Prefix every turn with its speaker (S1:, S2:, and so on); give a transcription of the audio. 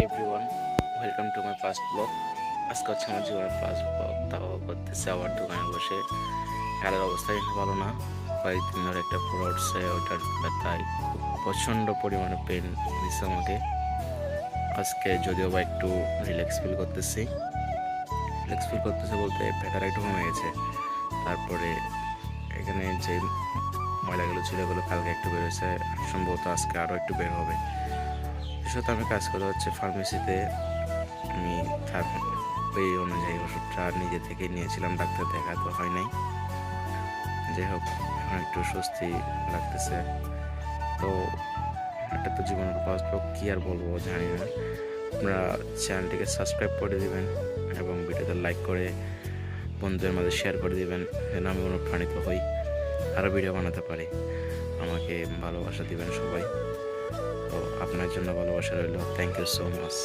S1: Everyone, welcome to my first blog. আজকে হচ্ছে আমার জীবনের ফার্স্ট ব্লগ, তাও করতেছে আবার দোকানে বসে। খেলার অবস্থা কিন্তু ভালো না, কয়েকদিন ধরে একটা পুরো উঠছে, ওটার ব্যথায় খুব প্রচণ্ড পরিমাণে পেন দিচ্ছে আমাকে। আজকে যদিও বা একটু রিল্যাক্স ফিল করতেছি, বলতে ব্যথাটা একটু কমে গেছে। তারপরে এখানে যে ময়লাগুলো ছিল এগুলো কালকে একটু বেরোচ্ছে, সম্ভবত আজকে আরও একটু বের হবে। বিশেষত আমি কাজ করে হচ্ছে ফার্মেসিতে। আমি তার ওই অনুযায়ী ওষুধটা নিজে থেকেই নিয়েছিলাম, ডাক্তার দেখাতে হয় নাই। যাই হোক, এখন একটু স্বস্তি লাগতেছে। তো এটা তো জীবনের ফার্স্ট ব্লগ, কী আর বলবো জানি না। আপনারা চ্যানেলটিকে সাবস্ক্রাইব করে দিবেন এবং ভিডিওতে লাইক করে বন্ধুদের মাঝে শেয়ার করে দিবেন, যেন আমি অনুপ্রাণিত হই, আরও ভিডিও বানাতে পারি। আমাকে ভালোবাসা দিবেন সবাই। তো আপনার জন্য ভালোবাসা রইল। Thank you so much.